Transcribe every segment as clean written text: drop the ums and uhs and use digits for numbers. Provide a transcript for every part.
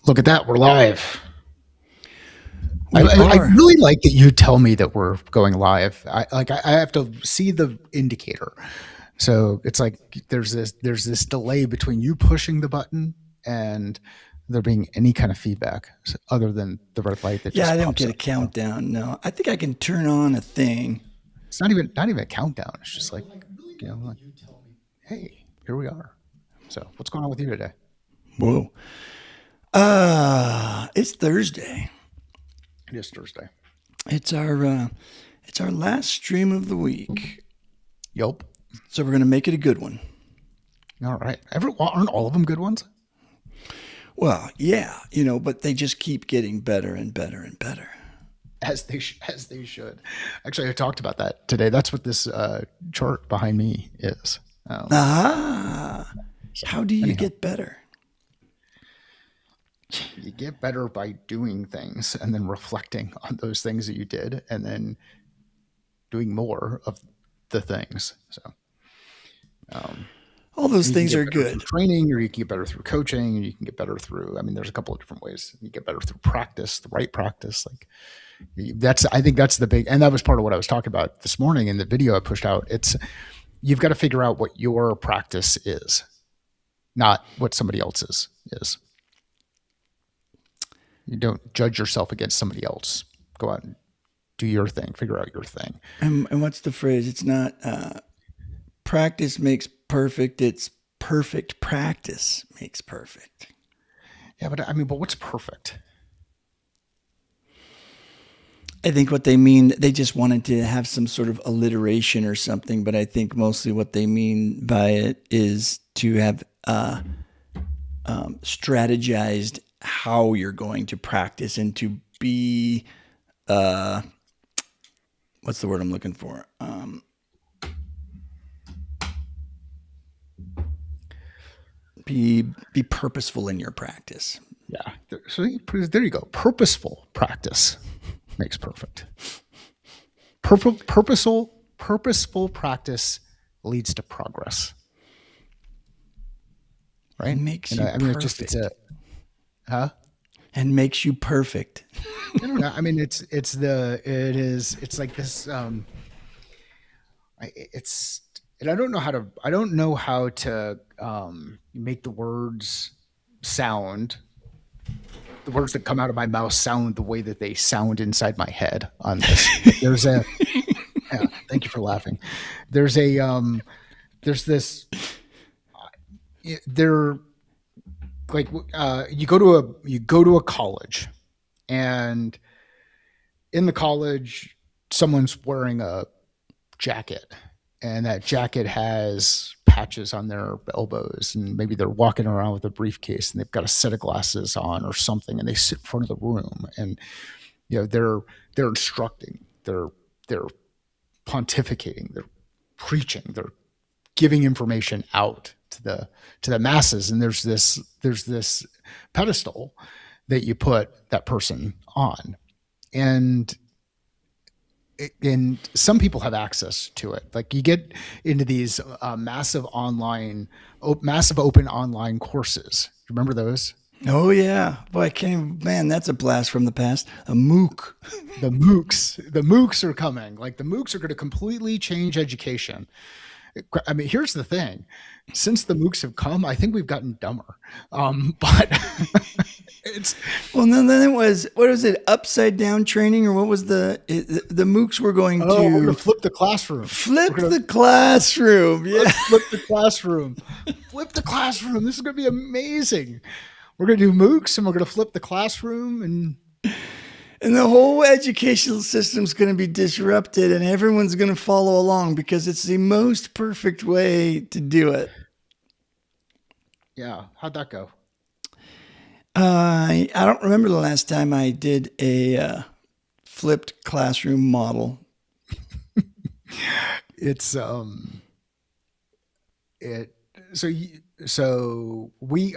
Look at that. We're live. We I are. really like that you tell me that we're going live. I have to see the indicator. So it's like there's this delay between you pushing the button and there being any kind of feedback other than the red light that Yeah, just I don't pops get a up. So countdown. No, I think I can turn on a thing. it's not even a countdown. It's just like, like, hey, here we are. So what's going on with you today? Whoa. It's Thursday. It is Thursday. It's our last stream of the week. Yup. So we're gonna make it a good one. All right. Aren't all of them good ones? Well, yeah, but they just keep getting better and better and better. As they should. Actually, I talked about that today. That's what this chart behind me is. How do you get better? You get better by doing things and then reflecting on those things that you did and then doing more of the things. So All those you can things get are better good. through training, or you can get better through coaching, or you can get better through, there's a couple of different ways. You get better through practice, the right practice. I think that's the big, and that was part of what I was talking about this morning in the video I pushed out. You've got to figure out what your practice is, not what somebody else's is. You don't judge yourself against somebody else. Go out and do your thing, figure out your thing. And what's the phrase? It's not practice makes perfect. It's perfect practice makes perfect. Yeah, but what's perfect? I think what they mean, they just wanted to have some sort of alliteration or something, but I think mostly what they mean by it is to have strategized how you're going to practice and to be, what's the word I'm looking for? Be purposeful in your practice. Yeah. So there you go. Purposeful practice makes perfect. Purposeful practice leads to progress. Right? It makes you perfect. And makes you perfect. I don't know. It's like this. And I don't know how to make the words sound. The words that come out of my mouth sound the way that they sound inside my head on this. Yeah, thank you for laughing. There's this, like, you go to a college, and in the college, someone's wearing a jacket, and that jacket has patches on their elbows, and maybe they're walking around with a briefcase and they've got a set of glasses on or something, and they sit in front of the room, and they're instructing, they're pontificating, they're preaching, they're giving information out to the masses, and there's this pedestal that you put that person on, and some people have access to it. Like, you get into these massive open online courses. Remember those? Oh yeah, boy! Man, that's a blast from the past. A MOOC. The MOOCs are coming. Like, the MOOCs are going to completely change education. Here's the thing. Since the MOOCs have come, I think we've gotten dumber. But it's... Well, no, then it was, what was it? Upside down training, or what was the MOOCs were going we're going to to flip the classroom. the classroom. Yeah. Flip the classroom. Flip the classroom. This is going to be amazing. We're going to do MOOCs, and we're going to flip the classroom, and the whole educational system's going to be disrupted, and everyone's going to follow along because it's the most perfect way to do it. Yeah. How'd that go? I don't remember the last time I did a flipped classroom model. It's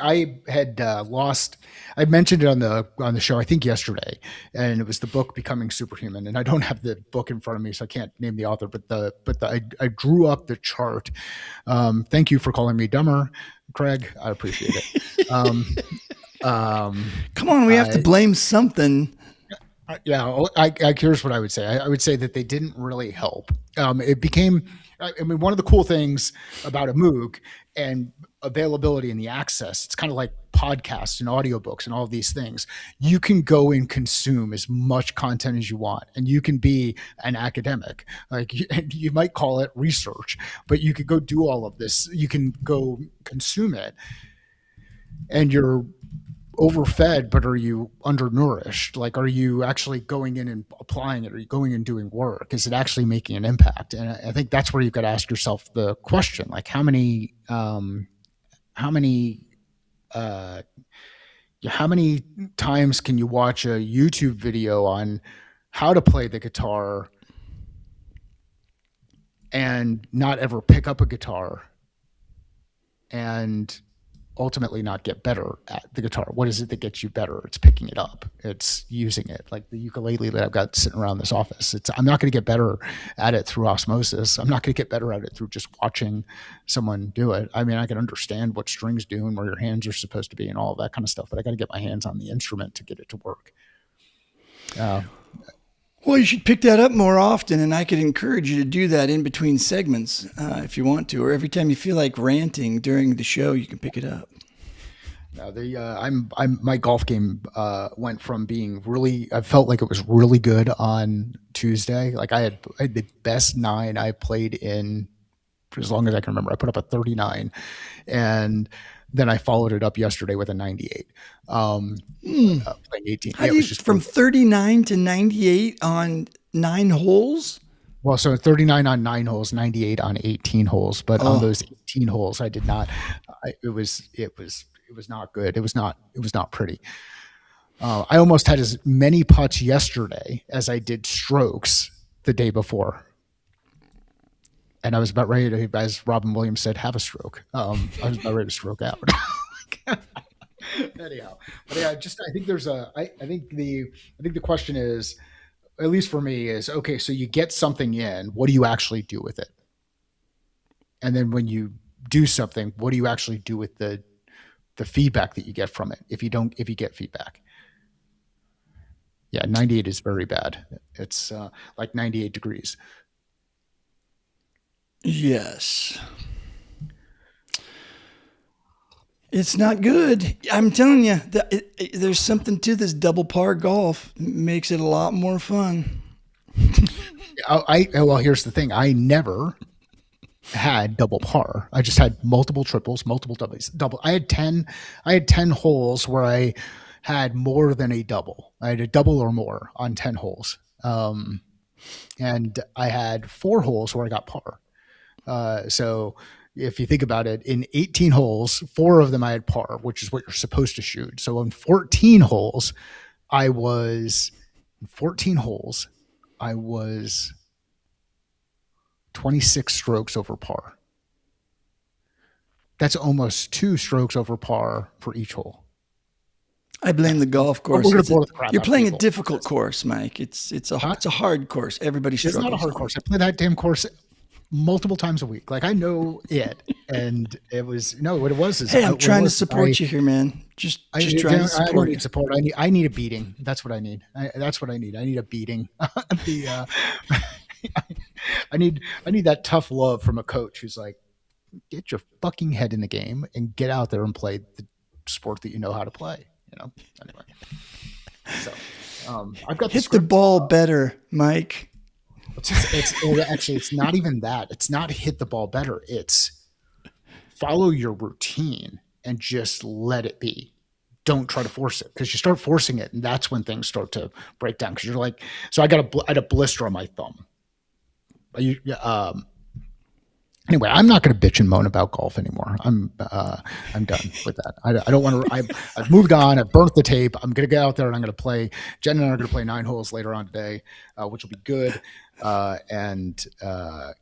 I had lost. I mentioned it on the show, I think yesterday, and it was the book Becoming Superhuman. And I don't have the book in front of me, so I can't name the author. But I drew up the chart. Thank you for calling me dumber, Craig. I appreciate it. Come on, we have to I, blame something. yeah, here's what I would say. I would say that they didn't really help. It became, I mean, one of the cool things about a MOOC and availability and the access, it's kind of like podcasts and audiobooks and all of these things. You can go and consume as much content as you want, and you can be an academic. Like you might call it research, but you could go do all of this. You can go consume it, and you're overfed, but are you undernourished? Like, are you actually going in and applying it? Are you going and doing work? Is it actually making an impact? And I think that's where you've got to ask yourself the question, like how many, uh, how many times can you watch a YouTube video on how to play the guitar and not ever pick up a guitar and ultimately not get better at the guitar? What is it that gets you better? It's picking it up. It's using it. Like the ukulele that I've got sitting around this office. I'm not going to get better at it through osmosis. I'm not going to get better at it through just watching someone do it. I mean, I can understand what strings do and where your hands are supposed to be and all of that kind of stuff, but I got to get my hands on the instrument to get it to work. Well, you should pick that up more often, and I could encourage you to do that in between segments if you want to, or every time you feel like ranting during the show, you can pick it up. Now my golf game went from being really, I felt like it was really good on Tuesday. Like I had the best nine I played in for as long as I can remember. I put up a 39, and then I followed it up yesterday with a 98. Playing 18. How Yeah, do it you, was just from brutal. 39 to 98 on 9 holes? Well, so 39 on 9 holes, 98 on 18 holes, but on Oh, those 18 holes, I did not. It was not good. It was not pretty. I almost had as many putts yesterday as I did strokes the day before, and I was about ready to, as Robin Williams said, have a stroke. I was about ready to stroke out. Anyhow, but yeah, just I think there's a. I think the question is, at least for me, is okay. So you get something in. What do you actually do with it? And then when you do something, what do you actually do with the feedback that you get from it? If you get feedback, yeah, 98 is very bad. It's like 98 degrees. yes. It's not good. I'm telling you, there's something to this double par golf. It makes it a lot more fun. Well, here's the thing. I never had double par. I just had multiple triples, multiple doubles. Double. I had 10 holes where I had more than a double. I had a double or more on 10 holes. And I had 4 holes where I got par. So if you think about it, in 18 holes, 4 of them I had par, which is what you're supposed to shoot. So in 14 holes, I was 14 holes, I was 26 strokes over par. That's almost 2 strokes over par for each hole. I blame the golf We're course. going to blow the crap You're out of playing a people. difficult course, Mike. It's Huh? a hard course. Everybody It's not a struggles hard on course. it. I play that damn course multiple times a week. Like I know it, and it was no. What it was is Hey, I'm what it trying to was. support you here, man. Just trying to I don't support you. need support. I need a beating. That's what I need. That's what I need. I need a beating. the I need that tough love from a coach who's like, get your fucking head in the game and get out there and play the sport that you know how to play. You know. Anyway, so I've got the Hit the script. ball better, Mike. Actually, it's not even that. It's not hit the ball better. It's follow your routine and just let it be. Don't try to force it, because you start forcing it, and that's when things start to break down. Because you're like, so I had a blister on my thumb. Anyway, I'm not going to bitch and moan about golf anymore. I'm done with that. I don't want to. I've moved on. I've burnt the tape. I'm going to get out there and I'm going to play. Jen and I are going to play 9 holes later on today, which will be good.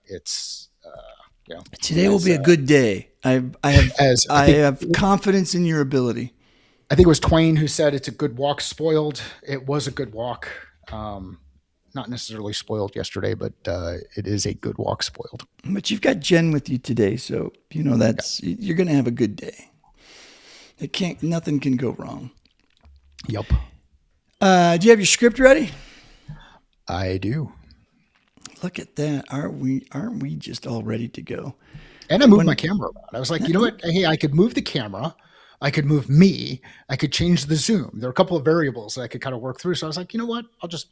It's Today will be a good day. as I have confidence in your ability. I think it was Twain who said it's a good walk spoiled. It was a good walk. Not necessarily spoiled yesterday, but it is a good walk spoiled. But you've got Jen with you today, so you know you're going to have a good day. Nothing can go wrong. Yep, Do you have your script ready? I do. Look at that. Aren't we just all ready to go? And I moved my camera around. I was like, you know what? Hey, I could move the camera. I could move me. I could change the zoom. There are a couple of variables that I could kind of work through. So I was like, you know what? I'll just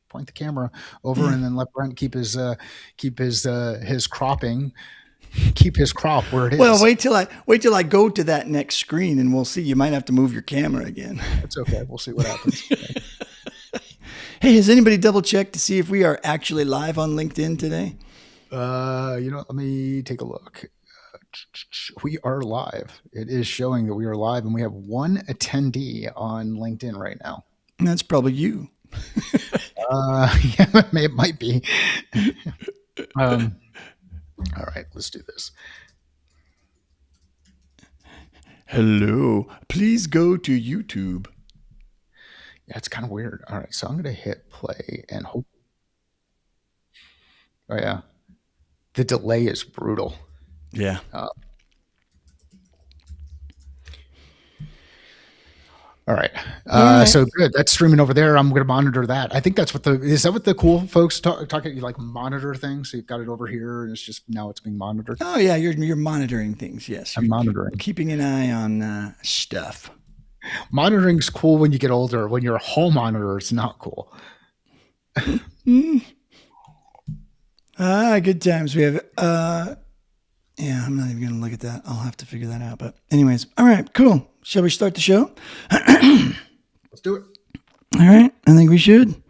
point the camera over and then let Brent keep his cropping, keep his crop where it is. Well, wait till I go to that next screen and we'll see. You might have to move your camera again. It's okay. We'll see what happens. Hey, has anybody double checked to see if we are actually live on LinkedIn today? Let me take a look. We are live. It is showing that we are live, and we have one attendee on LinkedIn right now. That's probably you. Yeah, it might be. All right, let's do this. Hello. Please go to YouTube. Yeah, it's kind of weird. All right, so I'm going to hit play and hope. Oh, yeah. The delay is brutal. Yeah. All right. So good. That's streaming over there. I'm going to monitor that. I think that's is that what the cool folks talking? You like monitor things. So you've got it over here and now it's being monitored. Oh yeah. You're monitoring things. Yes. I'm monitoring. Keeping an eye on stuff. Monitoring's cool when you get older. When you're a hall monitor, it's not cool. Good times. We have, yeah, I'm not even going to look at that. I'll have to figure that out. But anyways, all right, cool. Shall we start the show? Let's do it. All right. I think we should.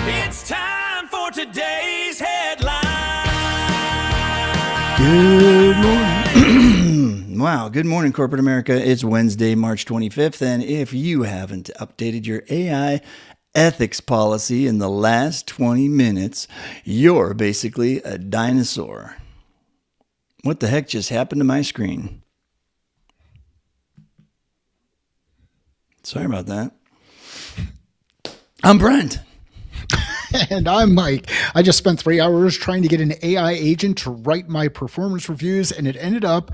It's time for today's headline. Good morning. Wow. Good morning, corporate America. It's Wednesday, March 25th. And if you haven't updated your AI ethics policy in the last 20 minutes, you're basically a dinosaur. What the heck just happened to my screen? Sorry about that. I'm Brent. And I'm Mike. I just spent 3 hours trying to get an AI agent to write my performance reviews, and it ended up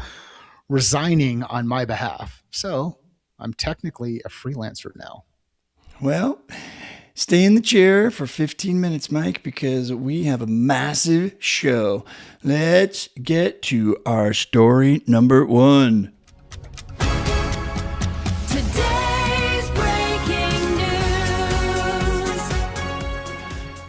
resigning on my behalf. So I'm technically a freelancer now. Well, stay in the chair for 15 minutes, Mike, because we have a massive show. Let's get to our story number one. Today's breaking news.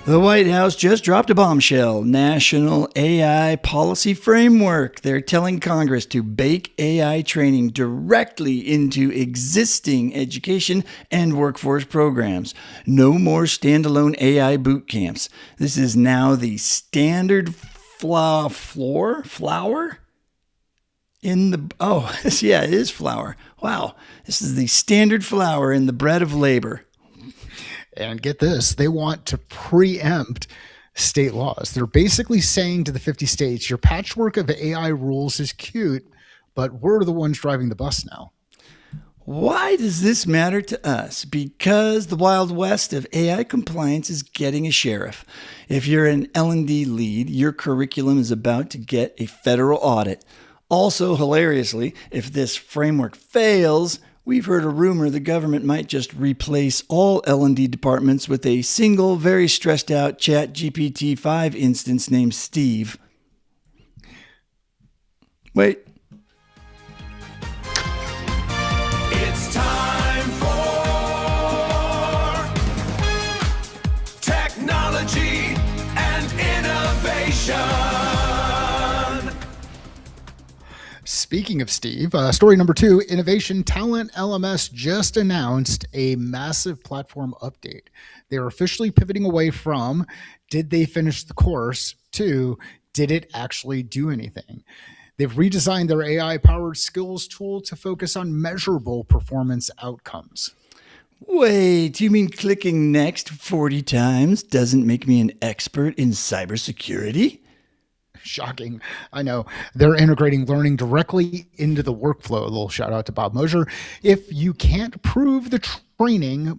The White House just dropped a bombshell. National AI Policy Framework. They're telling Congress to bake AI training directly into existing education and workforce programs. No more standalone AI boot camps. This is now the standard flour in the, oh, yeah, it is flour. Wow. This is the standard flour in the bread of labor. And get this, they want to preempt state laws. They're basically saying to the 50 states, your patchwork of AI rules is cute, but we're the ones driving the bus now. Why does this matter to us? Because the Wild West of AI compliance is getting a sheriff. If you're an L&D lead, your curriculum is about to get a federal audit. Also, hilariously, if this framework fails, we've heard a rumor the government might just replace all L&D departments with a single, very stressed out ChatGPT 5 instance named Steve. Wait. It's time for technology and innovation. Speaking of Steve, story number 2, innovation. TalentLMS just announced a massive platform update. They are officially pivoting away from did they finish the course to did it actually do anything. They've redesigned their AI-powered skills tool to focus on measurable performance outcomes. Wait, you mean clicking next 40 times doesn't make me an expert in cybersecurity? Shocking. I know. They're integrating learning directly into the workflow. A little shout out to Bob Mosier. If you can't prove the training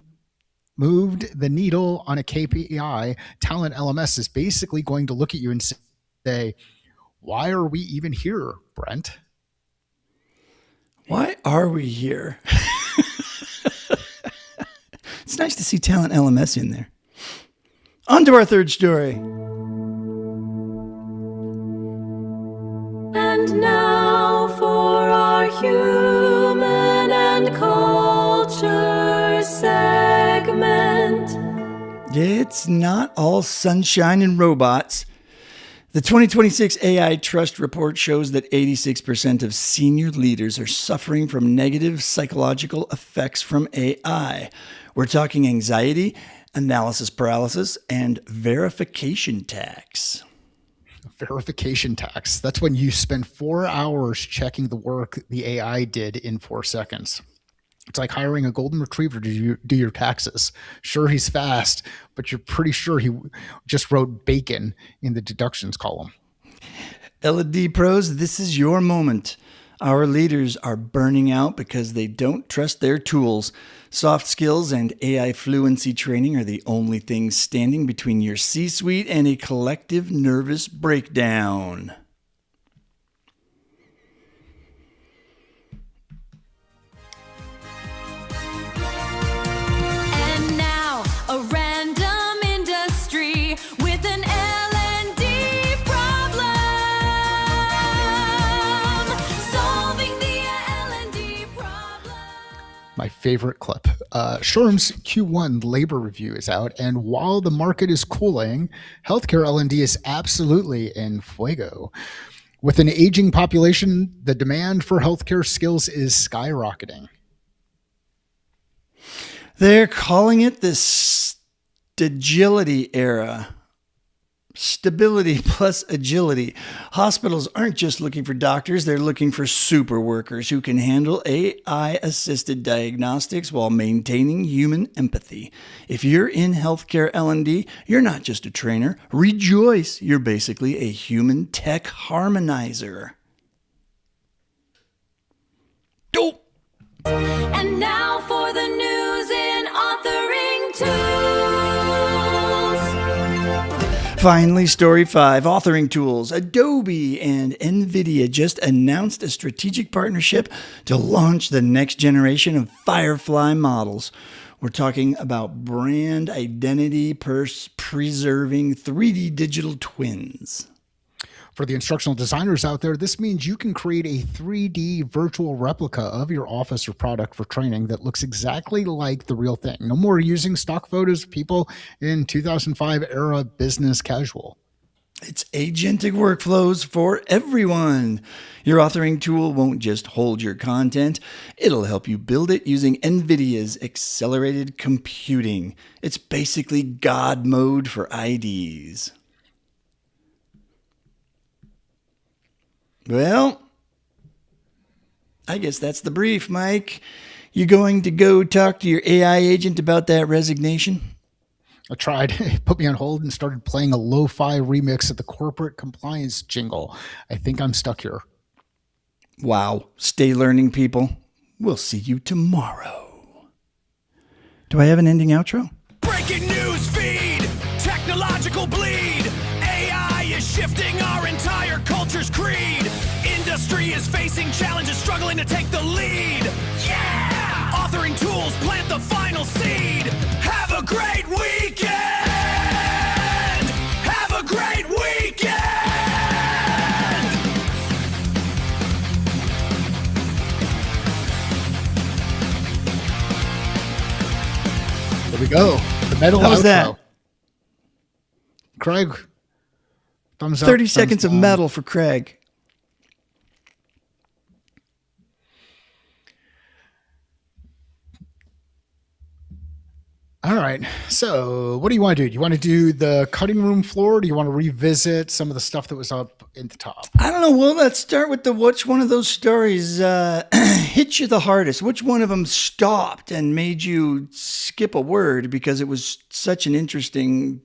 moved the needle on a KPI, TalentLMS is basically going to look at you and say, day. Why are we even here, Brent? Why are we here? It's nice to see TalentLMS in there. On to our third story. And now for our human and culture segment. It's not all sunshine and robots. The 2026 AI Trust Report shows that 86% of senior leaders are suffering from negative psychological effects from AI. We're talking anxiety, analysis paralysis, and verification tax. Verification tax. That's when you spend 4 hours checking the work the AI did in 4 seconds. It's like hiring a golden retriever to do your taxes. Sure, he's fast, but you're pretty sure he just wrote bacon in the deductions column. L&D pros, this is your moment. Our leaders are burning out because they don't trust their tools. Soft skills and AI fluency training are the only things standing between your C-suite and a collective nervous breakdown. And now a random industry with an L&D problem. Solving the L&D problem. My favorite clip. SHRM's Q1 labor review is out, and while the market is cooling, healthcare L&D is absolutely in fuego. With an aging population, the demand for healthcare skills is skyrocketing. They're calling it the stagility era. Stability plus agility. Hospitals aren't just looking for doctors, they're looking for super workers who can handle AI-assisted diagnostics while maintaining human empathy. If you're in healthcare L&D, you're not just a trainer. Rejoice, you're basically a human tech harmonizer. Dope. And now for the news in authoring tools. Finally, story 5, authoring tools. Adobe and NVIDIA just announced a strategic partnership to launch the next generation of Firefly models. We're talking about brand identity preserving 3D digital twins. For the instructional designers out there, this means you can create a 3D virtual replica of your office or product for training that looks exactly like the real thing. No more using stock photos of people in 2005 era business casual. It's agentic workflows for everyone. Your authoring tool won't just hold your content, it'll help you build it using NVIDIA's accelerated computing. It's basically God mode for IDs. Well, I guess that's the brief, Mike. You going to go talk to your AI agent about that resignation? I tried. It put me on hold and started playing a lo-fi remix of the corporate compliance jingle. I think I'm stuck here. Wow. Stay learning, people. We'll see you tomorrow. Do I have an ending outro? Breaking news feed, technological bleed. AI is shifting our entire culture's creed. Industry is facing challenges, struggling to take the lead. Yeah! Authoring tools plant the final seed. Have a great weekend! Have a great weekend! There we go. The metal How was outro. that? Craig, thumbs up. 30 thumbs seconds of down. metal for Craig. All right. So, what do you want to do? Do you want to do the cutting room floor? Or do you want to revisit some of the stuff that was up in the top? I don't know. Well, let's start with which one of those stories hit you the hardest? Which one of them stopped and made you skip a word because it was such an interesting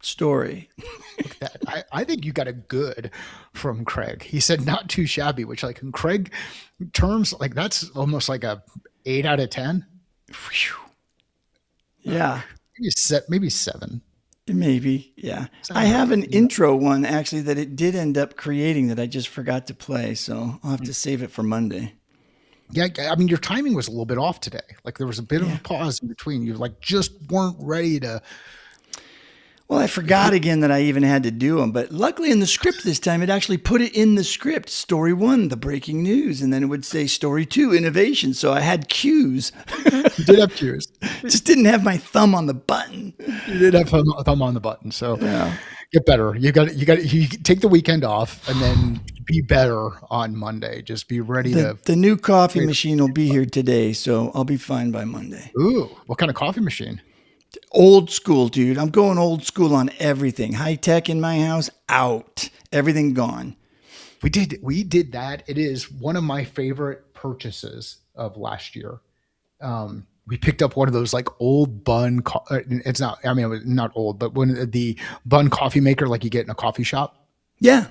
story? Look at that. I think you got a good from Craig. He said not too shabby, which like in Craig terms, like that's almost like a 8 out of 10. Phew. Yeah. Maybe 7. Maybe, yeah. So, I have an intro one actually that it did end up creating that I just forgot to play, so I'll have to save it for Monday. yeah, I mean, your timing was a little bit off today. Like there was a bit of a pause in between. You like just weren't ready to. Well, I forgot again that I even had to do them, but luckily in the script this time, it actually put it in the script. Story 1, the breaking news, and then it would say Story 2, innovation. So I had cues. You did have cues. Just didn't have my thumb on the button. You did have a thumb on the button. So get better. You take the weekend off and then be better on Monday. Just be ready to. The new coffee machine will be here today, so I'll be fine by Monday. Ooh, what kind of coffee machine? Old school, dude. I'm going old school on everything. High tech in my house, out. Everything gone. We did that. It is one of my favorite purchases of last year. We picked up one of those like old bun. It's not. I mean, not old, but when the bun coffee maker like you get in a coffee shop. Yeah.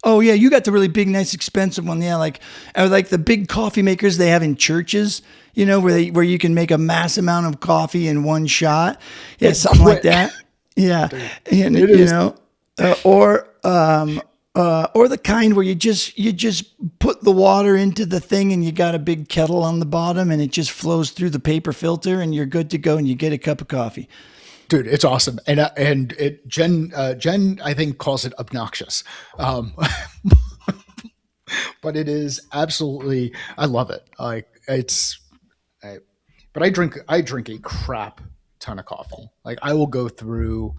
Oh yeah, you got the really big, nice, expensive one. Yeah, like the big coffee makers they have in churches. You know, where you can make a mass amount of coffee in one shot. Yeah, something like that. Yeah, and or the kind where you just put the water into the thing and you got a big kettle on the bottom and it just flows through the paper filter and you're good to go and you get a cup of coffee. Dude, it's awesome, and Jen I think calls it obnoxious, but it is absolutely. I love it. Like but I drink a crap ton of coffee. Like I will go through.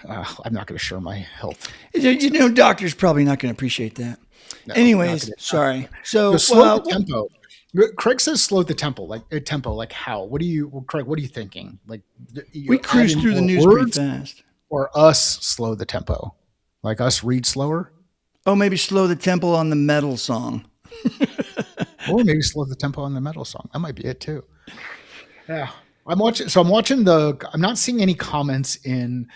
I'm not going to share my health. You know, doctors probably not going to appreciate that. No, anyways, sorry. So slow the tempo. Craig says slow the tempo. Like how? Craig? What are you thinking? Like we cruise through the news pretty fast, or us slow the tempo, like us read slower. Oh, maybe slow the tempo on the metal song. Or maybe slow the tempo on the metal song. That might be it too. Yeah. I'm watching I'm not seeing any comments in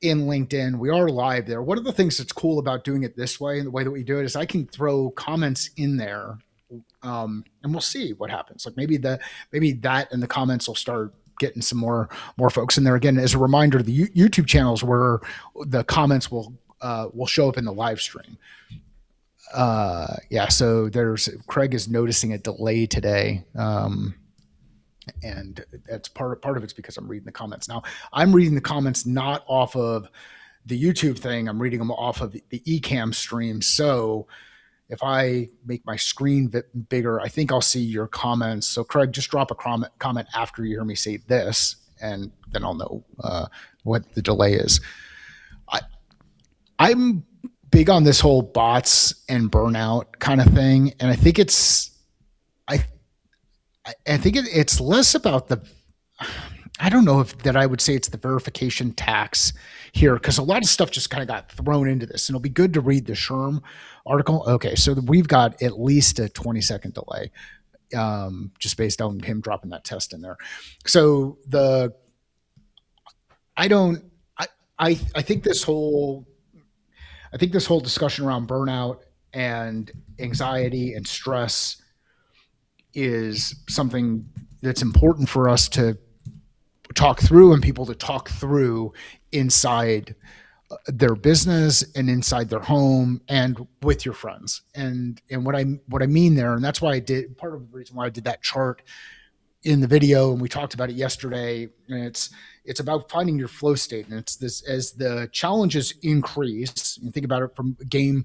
LinkedIn. We are live there. One of the things that's cool about doing it this way and the way that we do it is I can throw comments in there. And we'll see what happens. Like maybe that and the comments will start getting some more folks in there. Again, as a reminder, the YouTube channels where the comments will show up in the live stream. So Craig is noticing a delay today. And that's part of it's because I'm reading the comments. Now I'm reading the comments not off of the YouTube thing. I'm reading them off of the eCam stream. So if I make my screen bigger, I think I'll see your comments. So Craig, just drop a comment after you hear me say this, and then I'll know what the delay is. I'm big on this whole bots and burnout kind of thing, and I think it's less about the. I don't know if that I would say it's the verification tax here, because a lot of stuff just kind of got thrown into this, and it'll be good to read the SHRM article. Okay, so we've got at least a 20-second delay, just based on him dropping that test in there. So I think this whole discussion around burnout and anxiety and stress is something that's important for us to talk through and people to talk through inside their business and inside their home and with your friends. And what I mean there, and that's why I did, part of the reason why I did that chart in the video, and we talked about it yesterday, and it's about finding your flow state. And it's this, as the challenges increase, and think about it from game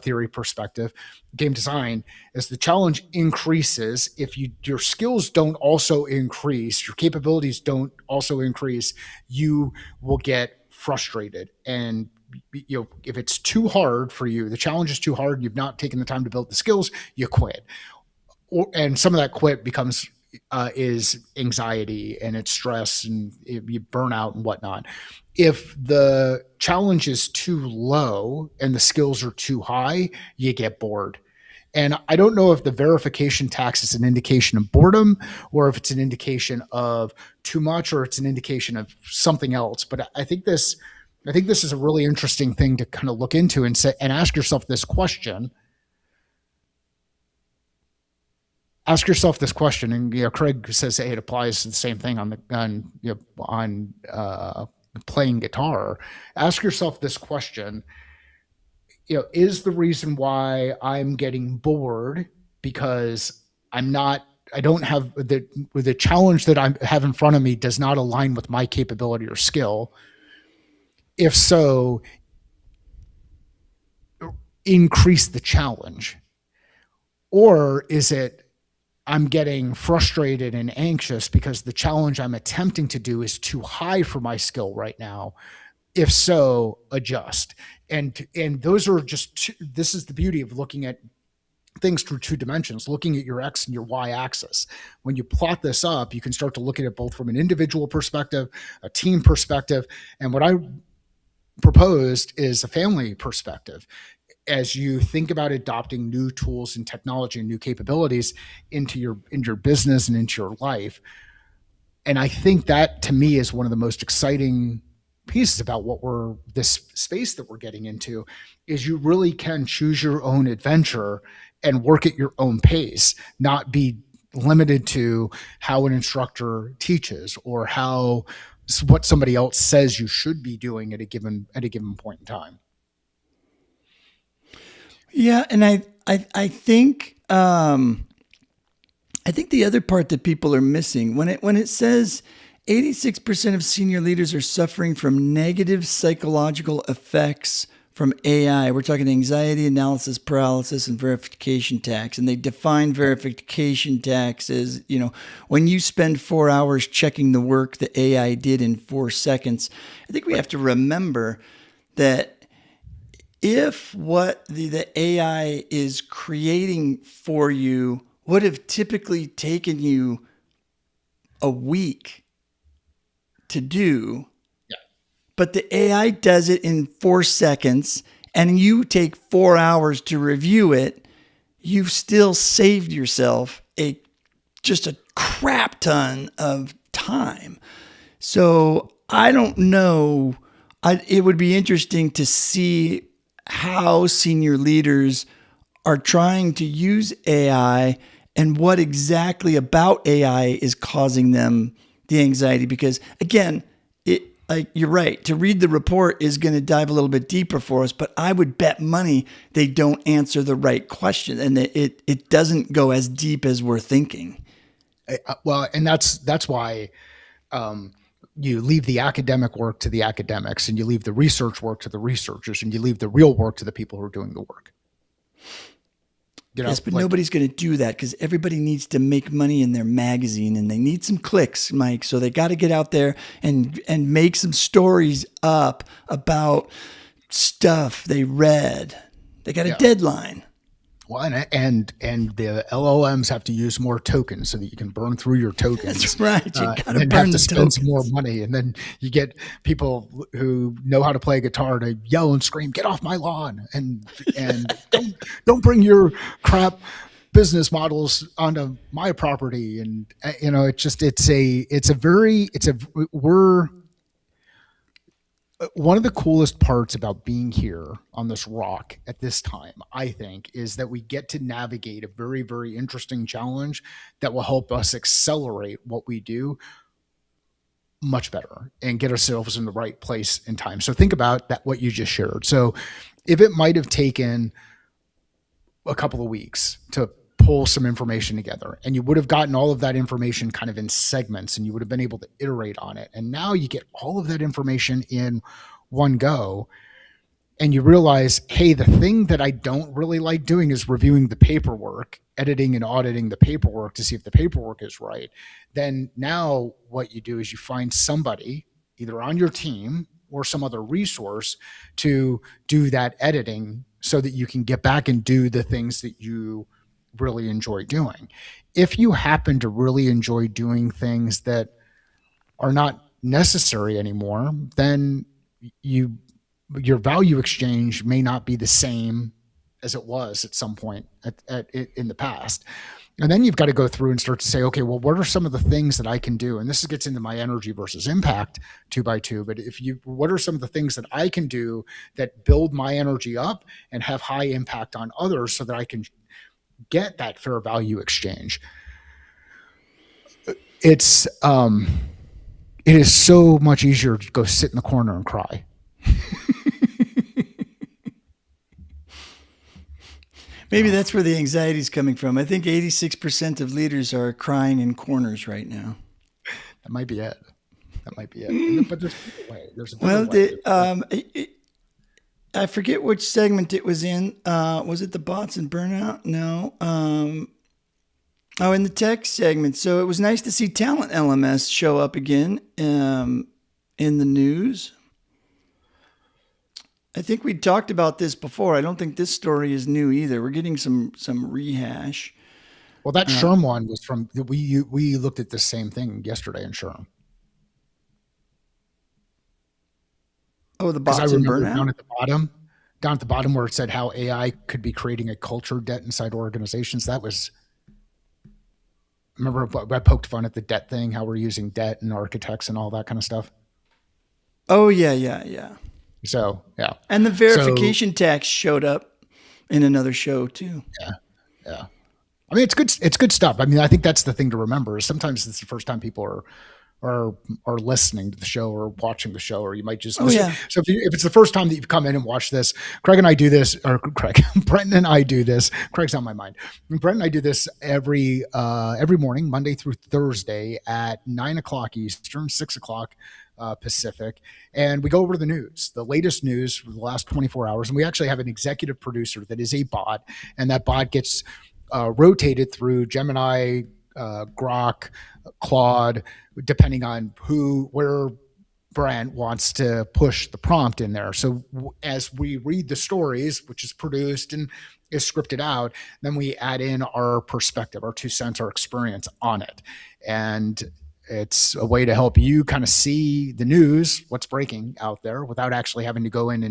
theory perspective, game design, as the challenge increases, if your skills don't also increase, your capabilities don't also increase, you will get frustrated. And if it's too hard for you, the challenge is too hard, and you've not taken the time to build the skills, you quit. And some of that quit becomes is anxiety, and it's stress, and you burn out and whatnot. If the challenge is too low and the skills are too high, you get bored. And I don't know if the verification tax is an indication of boredom, or if it's an indication of too much, or it's an indication of something else. But I think this is a really interesting thing to kind of look into and ask yourself this question. ask yourself this question, and Craig says, hey, it applies to the same thing on playing guitar. Ask yourself this question: is the reason why I'm getting bored because I don't have the challenge that I have in front of me does not align with my capability or skill? If so, increase the challenge. Or is it I'm getting frustrated and anxious because the challenge I'm attempting to do is too high for my skill right now? If so, adjust. And those are this is the beauty of looking at things through two dimensions, looking at your X and your Y axis. When you plot this up, you can start to look at it both from an individual perspective, a team perspective, and what I proposed is a family perspective. As you think about adopting new tools and technology and new capabilities into your business and into your life. And I think that to me is one of the most exciting pieces about this space that we're getting into, is you really can choose your own adventure and work at your own pace, not be limited to how an instructor teaches or what somebody else says you should be doing at a given point in time. Yeah, and I think the other part that people are missing when it says 86% of senior leaders are suffering from negative psychological effects from AI. We're talking anxiety, analysis, paralysis, and verification tax. And they define verification tax as, when you spend 4 hours checking the work the AI did in 4 seconds. I think we have to remember that if what the AI is creating for you would have typically taken you a week to do, but the AI does it in 4 seconds and you take 4 hours to review it, you've still saved yourself just a crap ton of time. So I don't know. It would be interesting to see how senior leaders are trying to use AI and what exactly about AI is causing them the anxiety. Because again, you're right, to read the report is going to dive a little bit deeper for us, but I would bet money they don't answer the right question and that it doesn't go as deep as we're thinking. Well, and that's why you leave the academic work to the academics, and you leave the research work to the researchers, and you leave the real work to the people who are doing the work. Yes, but nobody's going to do that because everybody needs to make money in their magazine and they need some clicks, Mike. So they got to get out there and make some stories up about stuff they read. They got a deadline. Well, and the LLMs have to use more tokens so that you can burn through your tokens. That's right. You got to burn the spend some more money, and then you get people who know how to play guitar to yell and scream, "Get off my lawn!" and don't bring your crap business models onto my property. And one of the coolest parts about being here on this rock at this time, I think, is that we get to navigate a very, very interesting challenge that will help us accelerate what we do much better and get ourselves in the right place in time. So think about that, what you just shared. So if it might have taken a couple of weeks to pull some information together, and you would have gotten all of that information kind of in segments, and you would have been able to iterate on it. And now you get all of that information in one go, and you realize, hey, the thing that I don't really like doing is reviewing the paperwork, editing and auditing the paperwork to see if the paperwork is right. Then now what you do is you find somebody either on your team or some other resource to do that editing so that you can get back and do the things that you really enjoy doing. If you happen to really enjoy doing things that are not necessary anymore, then your value exchange may not be the same as it was at some point in the past. And then you've got to go through and start to say, okay, well, what are some of the things that I can do? And this gets into my energy versus impact 2x2. But what are some of the things that I can do that build my energy up and have high impact on others so that I can get that fair value exchange, it's it is so much easier to go sit in the corner and cry. Maybe that's where the anxiety is coming from. I think 86% of leaders are crying in corners right now. That might be it. That might be it. But there's a way. There's a Well, way. I forget which segment it was in. Was it the bots and burnout? No. In the tech segment. So it was nice to see TalentLMS show up again in the news. I think we talked about this before. I don't think this story is new either. We're getting some rehash. Well, that SHRM one was from we looked at the same thing yesterday in SHRM. Oh, the bots and burnout? Down at the bottom where it said how AI could be creating a culture debt inside organizations. That was, remember I poked fun at the debt thing, how we're using debt and architects and all that kind of stuff. Oh, yeah. So, yeah. And the verification tax showed up in another show too. Yeah. I mean, it's good stuff. I mean, I think that's the thing to remember is sometimes it's the first time people are listening to the show or watching the show, or you might just listen. Yeah. So if it's the first time that you've come in and watched this, Brent and I do this. Craig's on my mind. Brent and I do this every morning, Monday through Thursday at 9:00 Eastern, 6:00 Pacific, and we go over the news, the latest news for the last 24 hours. And we actually have an executive producer that is a bot, and that bot gets rotated through Gemini, Grok, Claude, depending on where Brent wants to push the prompt in there. So as we read the stories, which is produced and is scripted out, then we add in our perspective, our 2 cents, our experience on it. And it's a way to help you kind of see the news, what's breaking out there, without actually having to go in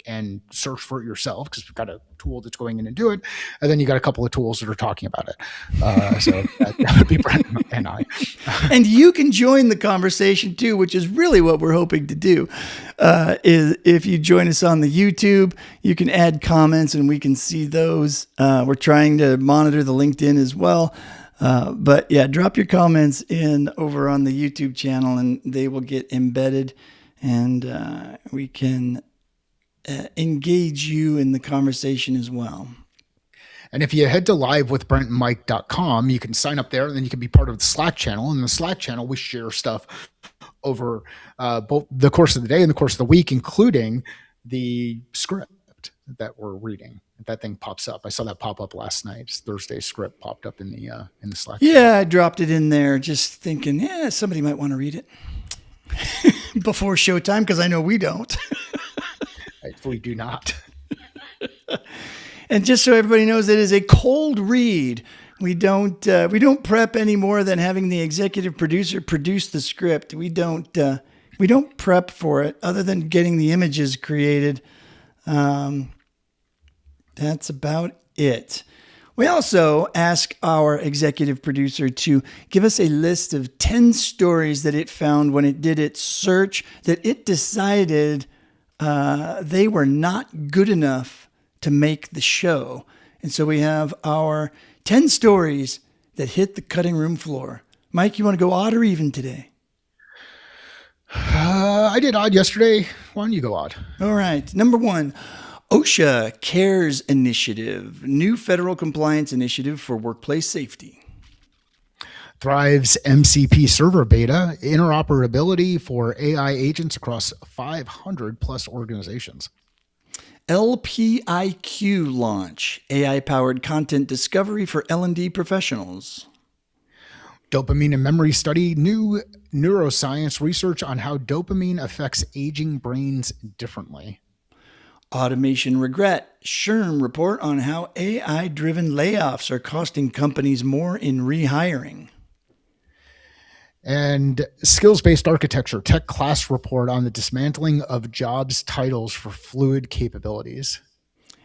and search for it yourself, because we've got a tool that's going in and do it. And then you got a couple of tools that are talking about it. So that would be Brent and I. And you can join the conversation too, which is really what we're hoping to do. Is if you join us on the YouTube, you can add comments and we can see those. We're trying to monitor the LinkedIn as well. But yeah, drop your comments in over on the YouTube channel and they will get embedded, and we can engage you in the conversation as well. And if you head to livewithbrentandmike.com, you can sign up there, and then you can be part of the Slack channel. In the Slack channel, we share stuff over both the course of the day and the course of the week, including the script that we're reading. That thing pops up. I saw that pop up last night. Thursday's script popped up in the Slack. Yeah, I dropped it in there, just thinking, somebody might want to read it before showtime, because I know we don't. We do not. And just so everybody knows, it is a cold read. We don't prep any more than having the executive producer produce the script. We don't prep for it other than getting the images created. That's about it. We also ask our executive producer to give us a list of 10 stories that it found when it did its search that it decided they were not good enough to make the show. And so we have our 10 stories that hit the cutting room floor. Mike, you want to go odd or even today? I did odd yesterday. Why don't you go odd? All right. Number 1, OSHA CARES Initiative, new federal compliance initiative for workplace safety. Thrive's MCP server beta, interoperability for AI agents across 500 plus organizations. LPIQ launch, AI-powered content discovery for L&D professionals. Dopamine and memory study, new neuroscience research on how dopamine affects aging brains differently. Automation regret, SHRM report on how AI-driven layoffs are costing companies more in rehiring. And skills-based architecture, tech class report on the dismantling of jobs titles for fluid capabilities.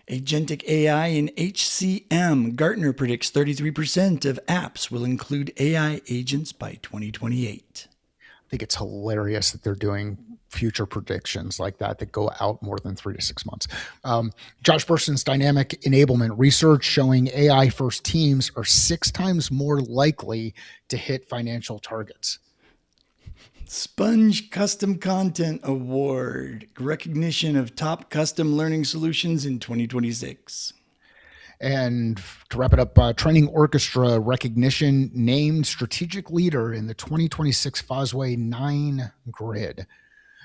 Agentic AI in HCM, Gartner predicts 33% of apps will include AI agents by 2028. I think it's hilarious that they're doing future predictions like that go out more than 3 to 6 months. Josh Burson's dynamic enablement research showing AI first teams are 6 times more likely to hit financial targets. Sponge Custom Content Award, recognition of top custom learning solutions in 2026. And to wrap it up, Training Orchestra recognition named strategic leader in the 2026 Fosway 9 grid.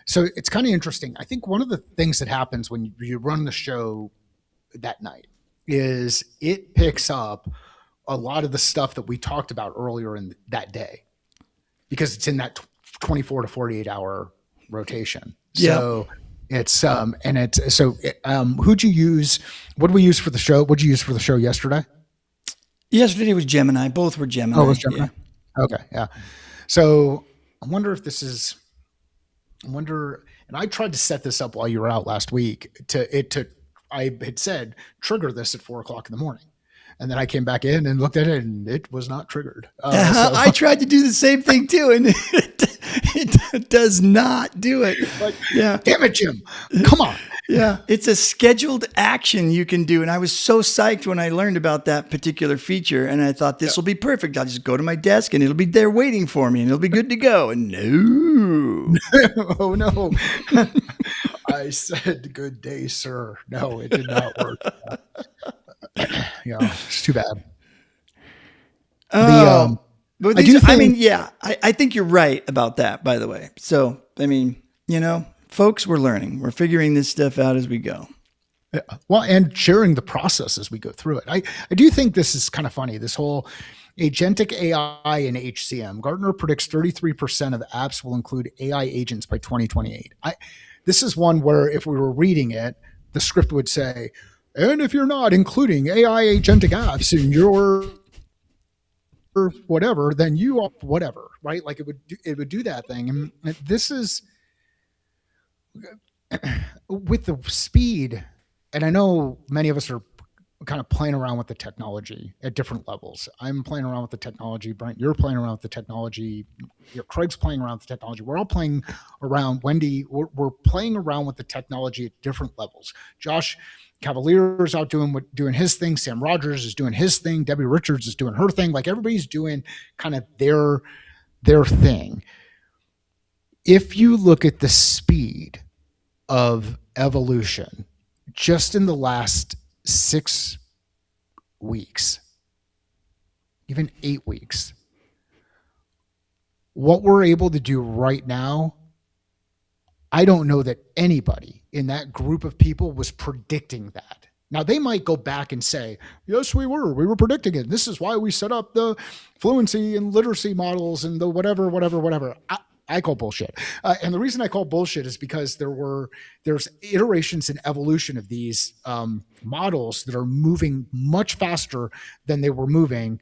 So it's kind of interesting. I think one of the things that happens when you run the show that night is it picks up a lot of the stuff that we talked about earlier in that day, because it's in that 24 to 48 hour rotation. So it's who'd you use? What did we use for the show? What'd you use for the show yesterday? Yesterday was Gemini. Both were Gemini. Oh, it was Gemini. Yeah. Okay. Yeah. So I wonder, and I tried to set this up while you were out last week I had said, trigger this at 4:00 in the morning. And then I came back in and looked at it, and it was not triggered. I tried to do the same thing too, and it does not do it. Like, damn it, Jim! Come on. Yeah, it's a scheduled action you can do, and I was so psyched when I learned about that particular feature, and I thought this will be perfect. I'll just go to my desk, and it'll be there waiting for me, and it'll be good to go. And no, oh no. I said, "Good day, sir." No, it did not work. It's too bad. I think you're right about that, by the way. So, folks, we're learning. We're figuring this stuff out as we go. Yeah. Well, and sharing the process as we go through it. I do think this is kind of funny, this whole agentic AI and HCM. Gartner predicts 33% of apps will include AI agents by 2028. This is one where if we were reading it, the script would say, and if you're not including AI agentic apps in your whatever, then you are whatever, right? Like it would do that thing. And this is with the speed. And I know many of us are kind of playing around with the technology at different levels. I'm playing around with the technology. Brent, you're playing around with the technology. Craig's playing around with the technology. We're all playing around. Wendy, we're playing around with the technology at different levels. Josh Cavalier's out doing his thing. Sam Rogers is doing his thing. Debbie Richards is doing her thing. Like everybody's doing kind of their thing. If you look at the speed of evolution just in the last 6 weeks, even 8 weeks, what we're able to do right now, I don't know that anybody in that group of people was predicting that. Now, they might go back and say, yes, we were predicting it. This is why we set up the fluency and literacy models and the whatever. I call bullshit. And the reason I call bullshit is because there's iterations and evolution of these models that are moving much faster than they were moving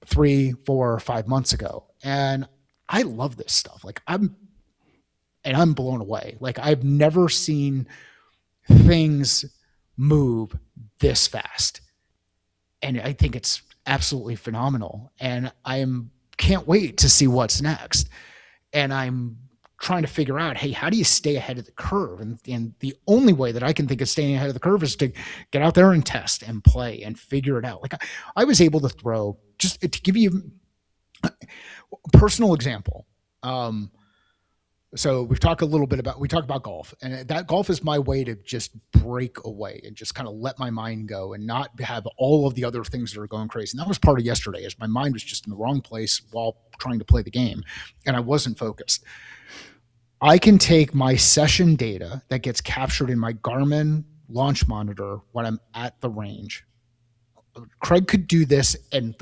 3, 4, 5 months ago. And I love this stuff. Like I'm blown away. Like I've never seen things move this fast. And I think it's absolutely phenomenal. And can't wait to see what's next. And I'm trying to figure out, hey, how do you stay ahead of the curve? And the only way that I can think of staying ahead of the curve is to get out there and test and play and figure it out. Like I was able to throw, just to give you a personal example. So we talk about golf, and that golf is my way to just break away and just kind of let my mind go and not have all of the other things that are going crazy. And that was part of yesterday, as my mind was just in the wrong place while trying to play the game, and I wasn't focused. I can take my session data that gets captured in my Garmin launch monitor when I'm at the range. Craig could do this and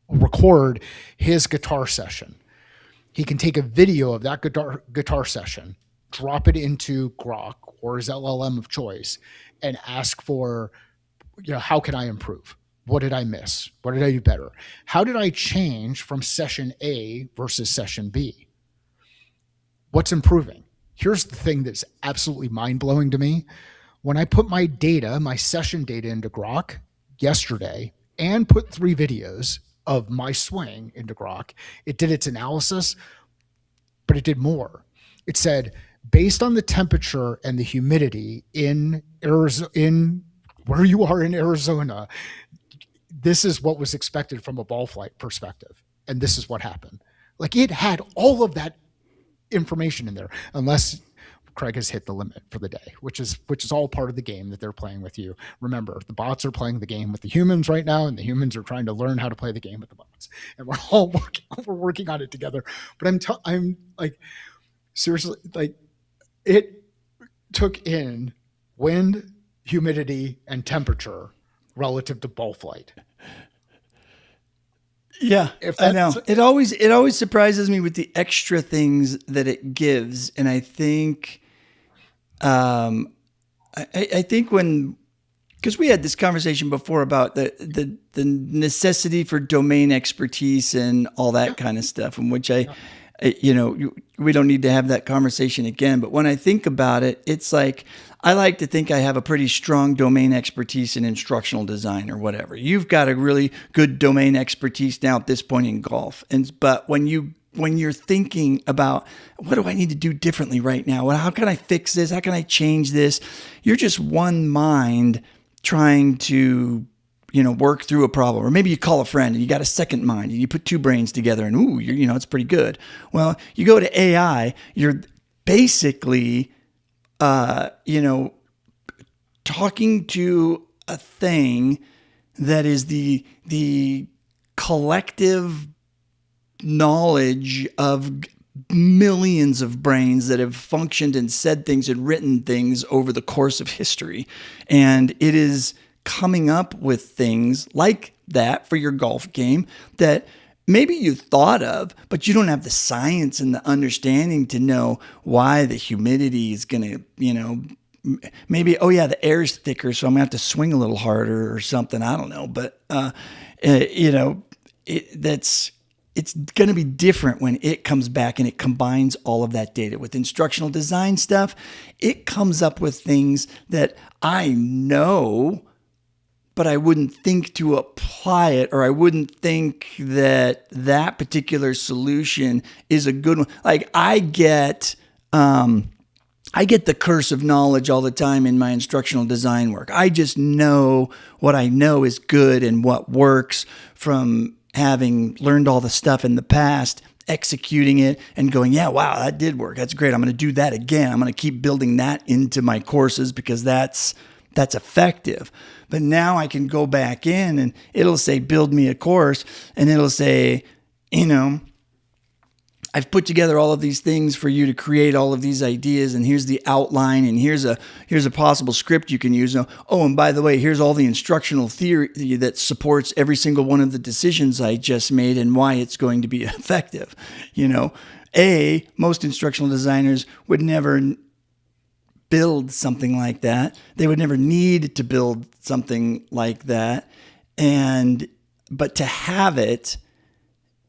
record his guitar session. He can take a video of that guitar session, drop it into Grok or his LLM of choice, and ask for, how can I improve? What did I miss? What did I do better? How did I change from session A versus session B? What's improving? Here's the thing that's absolutely mind-blowing to me. When I put my session data into Grok yesterday and put 3 videos of my swing into Grok, it did its analysis, but it did more. It said, based on the temperature and the humidity in Arizona, in where you are in Arizona, this is what was expected from a ball flight perspective, and this is what happened. Like, it had all of that information in there, unless Craig has hit the limit for the day, which is all part of the game that they're playing with you. Remember, the bots are playing the game with the humans right now, and the humans are trying to learn how to play the game with the bots, and we're all working on it together. But I'm like, seriously, like, it took in wind, humidity, and temperature relative to ball flight. Yeah, I know. It always surprises me with the extra things that it gives, and I think, I think because we had this conversation before about the necessity for domain expertise and all that kind of stuff, in which we don't need to have that conversation again. But when I think about it, it's like, I like to think I have a pretty strong domain expertise in instructional design or whatever. You've got a really good domain expertise now at this point in golf. But when you're thinking about, what do I need to do differently right now? How can I fix this? How can I change this? You're just one mind trying to, work through a problem. Or maybe you call a friend and you got a second mind and you put two brains together and it's pretty good. Well, you go to AI, you're basically, talking to a thing that is the collective knowledge of millions of brains that have functioned and said things and written things over the course of history. And it is coming up with things like that for your golf game that maybe you thought of, but you don't have the science and the understanding to know why the humidity is going to, maybe, the air's thicker, so I'm going to have to swing a little harder or something. I don't know. But, it's going to be different when it comes back and it combines all of that data with instructional design stuff. It comes up with things that I know, but I wouldn't think to apply it, or I wouldn't think that that particular solution is a good one. Like, I get the curse of knowledge all the time in my instructional design work. I just know what I know is good and what works from having learned all the stuff in the past, executing it and going, yeah, wow, that did work. That's great. I'm going to do that again. I'm going to keep building that into my courses because that's effective. But now I can go back in and it'll say, build me a course. And it'll say, I've put together all of these things for you to create all of these ideas. And here's the outline. And here's a possible script you can use. Oh, and by the way, here's all the instructional theory that supports every single one of the decisions I just made and why it's going to be effective. Most instructional designers would never build something like that. They would never need to build something like that. But to have it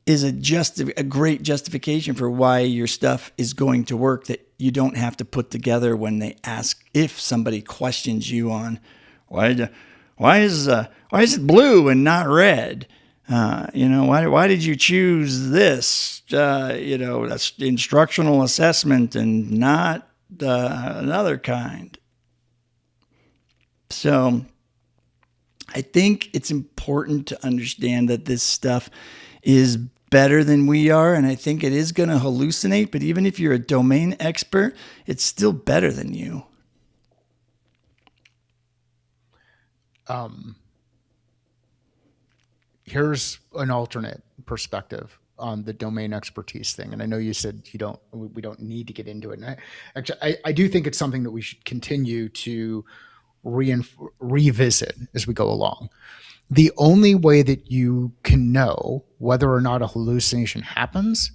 is a great justification for why your stuff is going to work, that you don't have to put together when they ask, if somebody questions you on why is it blue and not red? Why did you choose this? That's instructional assessment and not another kind. So I think it's important to understand that this stuff is better than we are, and I think it is going to hallucinate, but even if you're a domain expert, it's still better than you. Here's an alternate perspective on the domain expertise thing. And I know you said we don't need to get into it. And I do think it's something that we should continue to revisit as we go along. The only way that you can know whether or not a hallucination happens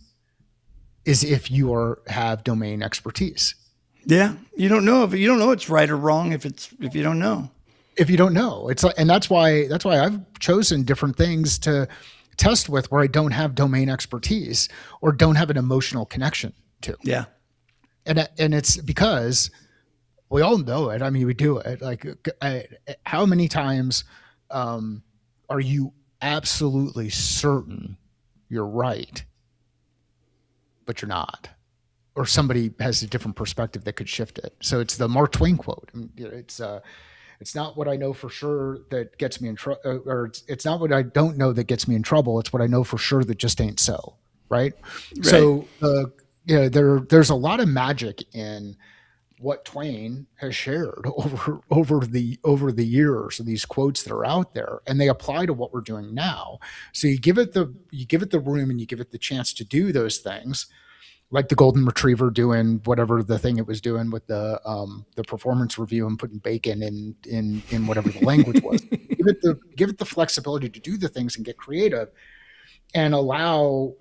is if you have domain expertise. Yeah, you don't know it's right or wrong if you don't know. If you don't know, and that's why I've chosen different things to test with where I don't have domain expertise or don't have an emotional connection to. Yeah, and it's because we all know it. I mean, we do it. Like, how many times are you absolutely certain you're right, but you're not? or somebody has a different perspective that could shift it. So it's the Mark Twain quote. It's not what I know for sure that gets me in trouble, or it's not what I don't know that gets me in trouble. It's what I know for sure that just ain't so. Right. So, there's a lot of magic in what Twain has shared over the years, of these quotes that are out there, and they apply to what we're doing now. So you give it the room, and you give it the chance to do those things, like the golden retriever doing whatever the thing it was doing with the performance review and putting bacon in whatever the language was. Give it the flexibility to do the things and get creative, and allow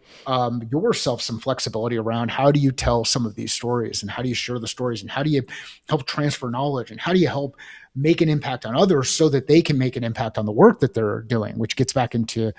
yourself some flexibility around how do you tell some of these stories, and how do you share the stories, and how do you help transfer knowledge, and how do you help make an impact on others so that they can make an impact on the work that they're doing, which gets back into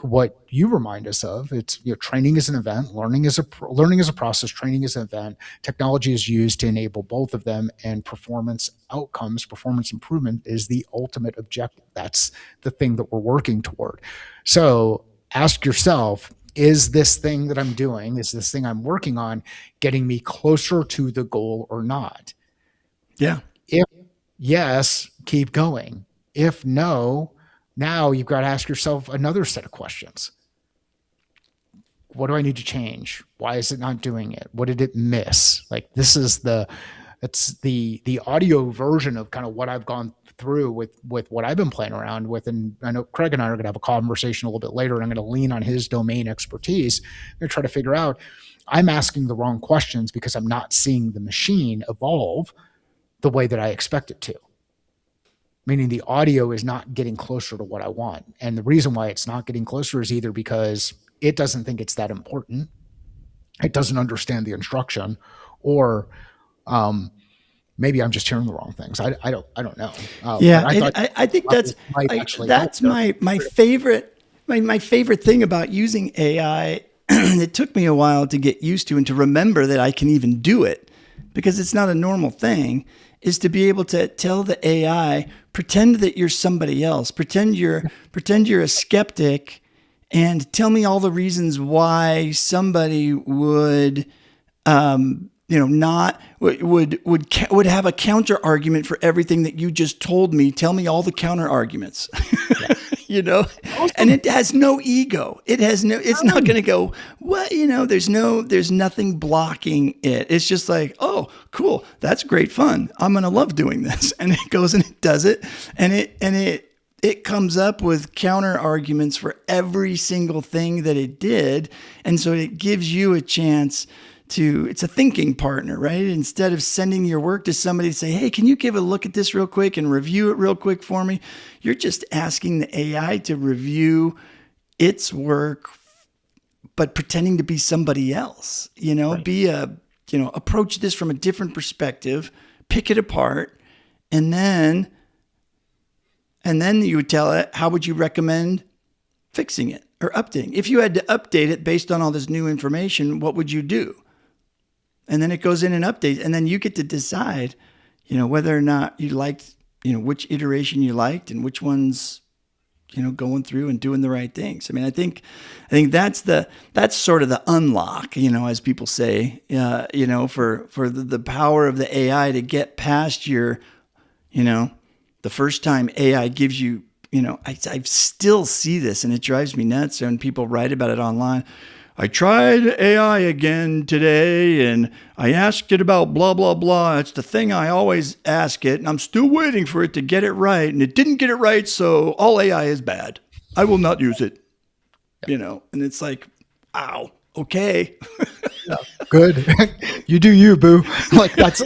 what you remind us of. It's, training is an event, learning is a process, training is an event, technology is used to enable both of them, and performance outcomes, performance improvement is the ultimate objective. That's the thing that we're working toward. So ask yourself, is this thing that I'm doing, is this thing I'm working on getting me closer to the goal or not? Yeah. If yes, keep going. If no, now you've got to ask yourself another set of questions. What do I need to change? Why is it not doing it? What did it miss? Like, this is the audio version of kind of what I've gone through with what I've been playing around with. And I know Craig and I are going to have a conversation a little bit later, and I'm going to lean on his domain expertise and try to figure out, I'm asking the wrong questions because I'm not seeing the machine evolve the way that I expect it to. Meaning the audio is not getting closer to what I want. And the reason why it's not getting closer is either because it doesn't think it's that important, it doesn't understand the instruction, or maybe I'm just hearing the wrong things. I don't know. I think that's my favorite thing about using AI. It took me a while to get used to and to remember that I can even do it, because it's not a normal thing, is to be able to tell the AI, pretend that you're somebody else, pretend you're a skeptic, and tell me all the reasons why somebody would not would have a counter argument for everything that you just told me. Tell me all the counter arguments. Yeah. And it has no ego. It's not going to go, there's nothing blocking it. It's just like, oh, cool. That's great fun. I'm going to love doing this. And it goes and it does it. And it comes up with counter arguments for every single thing that it did. And so it gives you a chance it's a thinking partner, right? Instead of sending your work to somebody to say, hey, can you give a look at this real quick and review it real quick for me? You're just asking the AI to review its work, but pretending to be somebody else, right. Approach this from a different perspective, pick it apart, and then you would tell it, how would you recommend fixing it or updating? If you had to update it based on all this new information, what would you do? And then it goes in and updates, and then you get to decide, whether or not you liked, which iteration you liked and which ones, going through and doing the right things. I mean, I think that's sort of the unlock, as people say, for the power of the AI to get past your, the first time AI gives you, I still see this and it drives me nuts when people write about it online. I tried AI again today and I asked it about blah, blah, blah. It's the thing I always ask it, and I'm still waiting for it to get it right. And it didn't get it right, so all AI is bad. I will not use it. And it's like, ow, okay. Yeah, good. You do you, boo. Like that's,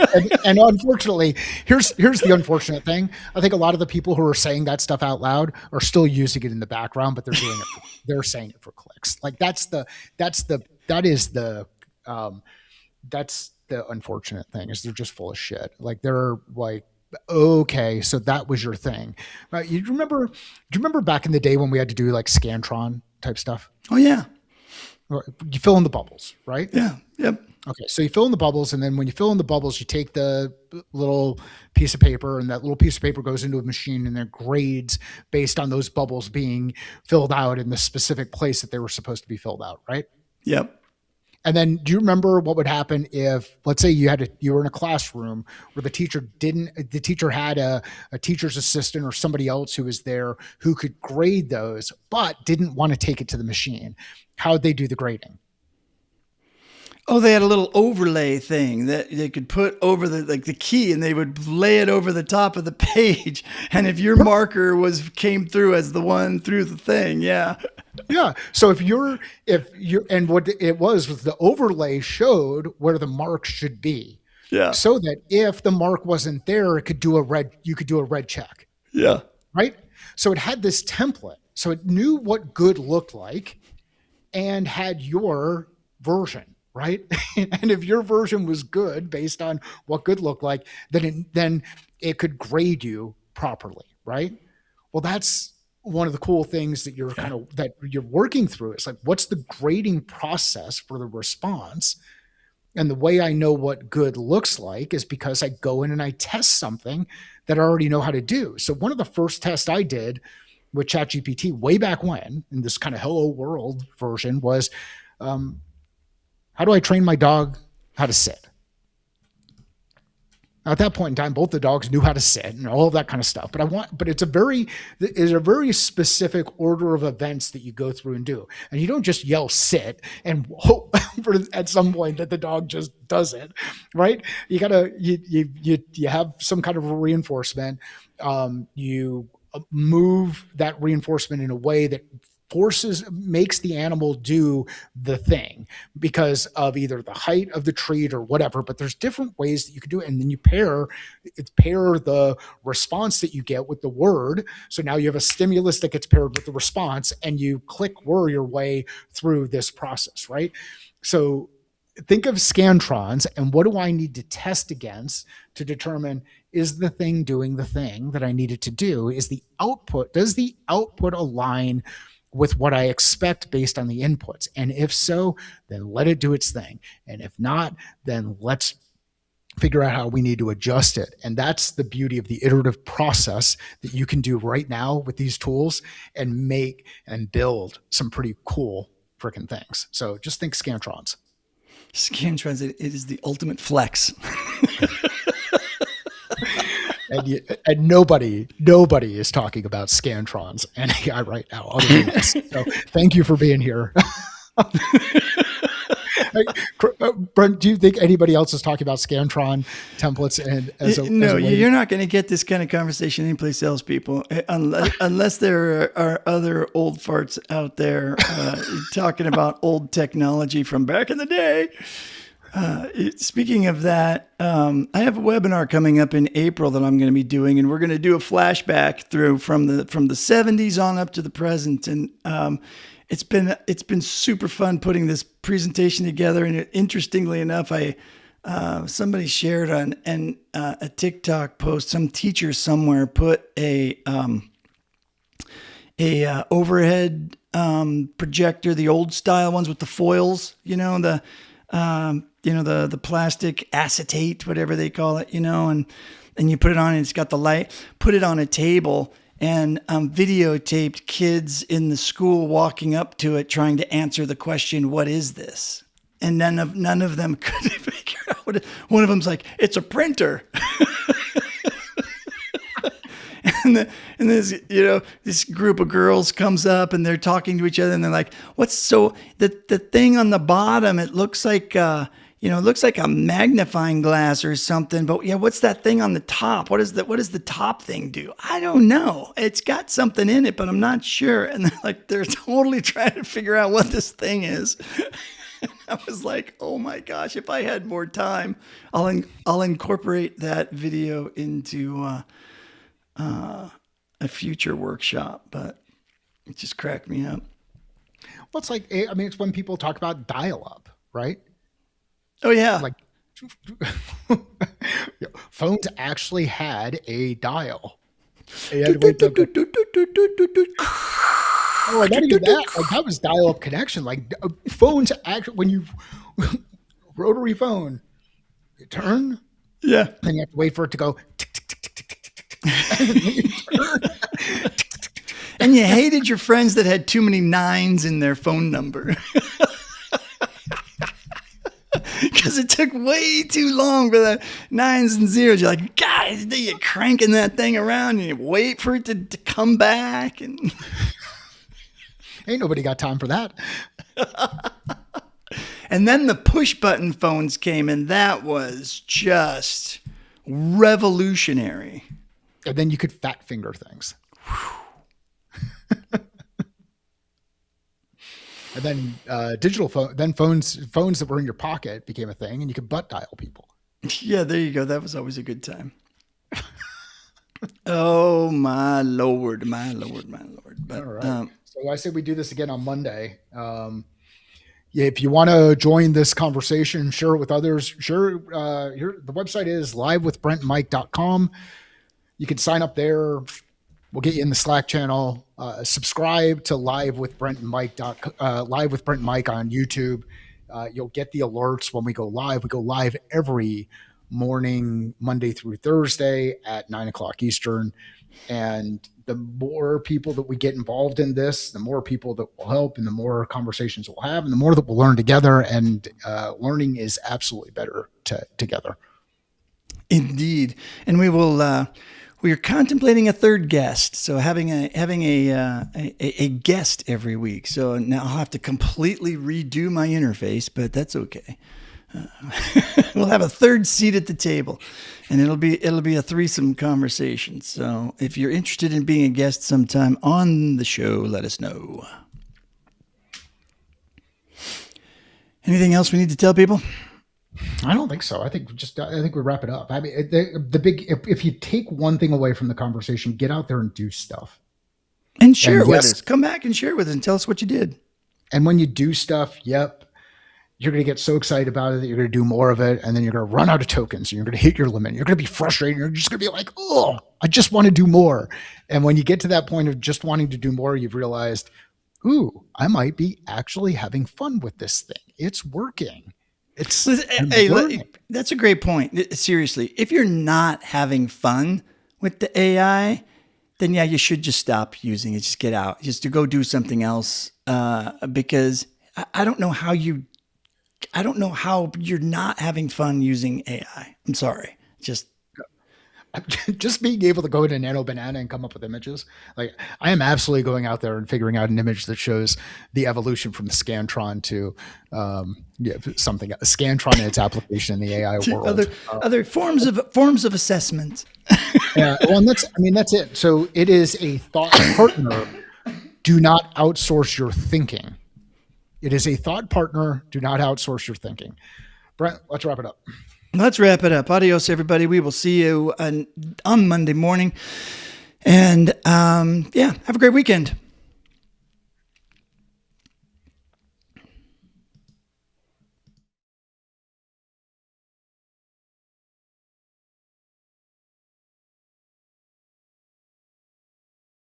and unfortunately, here's the unfortunate thing. I think a lot of the people who are saying that stuff out loud are still using it in the background, but they're saying it for clicks. Like that's the unfortunate thing, is they're just full of shit. Like they're like, okay, so that was your thing. Right? Do you remember back in the day when we had to do like Scantron type stuff? Oh yeah. You fill in the bubbles, right? Yeah. Yep. Okay. So you fill in the bubbles, and then when you fill in the bubbles, you take the little piece of paper, and that little piece of paper goes into a machine, and it grades based on those bubbles being filled out in the specific place that they were supposed to be filled out, right? Yep. And then do you remember what would happen if, let's say you were in a classroom where the teacher had a teacher's assistant or somebody else who was there who could grade those, but didn't want to take it to the machine. How'd they do the grading? Oh, they had a little overlay thing that they could put over the key, and they would lay it over the top of the page. And if your marker came through as the one through the thing, yeah. Yeah. So if you're and what it was the overlay showed where the mark should be. Yeah. So that if the mark wasn't there, you could do a red check. Yeah. Right. So it had this template. So it knew what good looked like and had your version. Right. And if your version was good based on what good looked like, then it could grade you properly. Right. Well, that's one of the cool things that that you're working through. It's like, what's the grading process for the response? And the way I know what good looks like is because I go in and I test something that I already know how to do. So one of the first tests I did with ChatGPT way back when, in this kind of hello world version, was, how do I train my dog how to sit? At that point in time, both the dogs knew how to sit and all of that kind of stuff. But it's a very specific order of events that you go through and do. And you don't just yell sit and hope at some point that the dog just does it, right? You have some kind of a reinforcement. You move that reinforcement in a way that makes the animal do the thing because of either the height of the treat or whatever, but there's different ways that you can do it. And then you pair the response that you get with the word. So now you have a stimulus that gets paired with the response and you click whir your way through this process, right? So think of scantrons and what do I need to test against to determine, is the thing doing the thing that I need it to do? Does the output align with what I expect based on the inputs? And if so, then let it do its thing. And if not, then let's figure out how we need to adjust it. And that's the beauty of the iterative process that you can do right now with these tools and make and build some pretty cool freaking things. So just think Scantrons. Scantrons, it is the ultimate flex. And nobody is talking about Scantrons and AI right now. Other than this. So thank you for being here. Brent, do you think anybody else is talking about Scantron templates? You're not going to get this kind of conversation anyplace else, people, unless there are other old farts out there talking about old technology from back in the day. Speaking of that, I have a webinar coming up in April that I'm going to be doing, and we're going to do a flashback through from the 70s on up to the present. And it's been super fun putting this presentation together. And interestingly enough, somebody shared on a TikTok post. Some teacher somewhere put a overhead projector, the old style ones with the foils, the plastic acetate, whatever they call it, and you put it on and it's got the light, put it on a table and videotaped kids in the school walking up to it, trying to answer the question, what is this? And none of them could figure out what one of them's like, it's a printer. And this group of girls comes up and they're talking to each other and they're like, the thing on the bottom, it looks like, it looks like a magnifying glass or something, but yeah, what's that thing on the top? What does the top thing do? I don't know. It's got something in it, but I'm not sure. And they're totally trying to figure out what this thing is. I was like, oh my gosh, if I had more time, I'll incorporate that video into, a future workshop, but it just cracked me up. Well, it's like, it's when people talk about dial-up, right? Oh yeah. Like phones actually had a dial. Oh, not even that. Like that was dial-up connection. Like phones actually, when you rotary phone, you turn, yeah, then you have to wait for it to go tick, tick, tick, tick, tick, tick, tick, tick. And you hated your friends that had too many nines in their phone number. because it took way too long for the 9s and 0s. You're like, guys, you're cranking that thing around and you wait for it to come back. And Ain't nobody got time for that. And then the push button phones came, and that was just revolutionary. And then you could fat finger things. And then digital phone, then phones that were in your pocket became a thing, and you could butt dial people. Yeah, there you go. That was always a good time. Oh my Lord, my Lord, my Lord. But, all right. So I say we do this again on Monday. Yeah, if you want to join this conversation, share it with others. Sure, the website is livewithbrentandmike.com. You can sign up there. We'll get you in the Slack channel. Subscribe to Live with Brent and Mike on YouTube. You'll get the alerts when we go live. We go live every morning, Monday through Thursday at 9:00 Eastern. And the more people that we get involved in this, the more people that will help, and the more conversations we'll have, and the more that we'll learn together. And learning is absolutely better together. Indeed, and we will. We are contemplating a third guest, so having a guest every week. So now I'll have to completely redo my interface, but that's okay. We'll have a third seat at the table, and it'll be a threesome conversation. So if you're interested in being a guest sometime on the show, let us know. Anything else we need to tell people? I don't think so. I think we wrap it up. I mean, if you take one thing away from the conversation, get out there and do stuff. And share it with us. Come back and share with us and tell us what you did. And when you do stuff, you're going to get so excited about it that you're going to do more of it. And then you're going to run out of tokens. And you're going to hit your limit. You're going to be frustrated. You're just going to be like, oh, I just want to do more. And when you get to that point of just wanting to do more, you've realized, ooh, I might be actually having fun with this thing. It's working. That's a great point. Seriously, if you're not having fun with the AI, then yeah, you should just stop using it. Just get out, just to go do something else. Because I don't know how you're not having fun using AI. I'm sorry. Just being able to go into Nano Banana and come up with images. Like, I am absolutely going out there and figuring out an image that shows the evolution from the Scantron to something, a Scantron and its application in the AI world. Other forms of assessment. Yeah, well, and that's it. So it is a thought partner. Do not outsource your thinking. It is a thought partner. Do not outsource your thinking. Brent, let's wrap it up. Let's wrap it up. Adios, everybody. We will see you on Monday morning. And have a great weekend.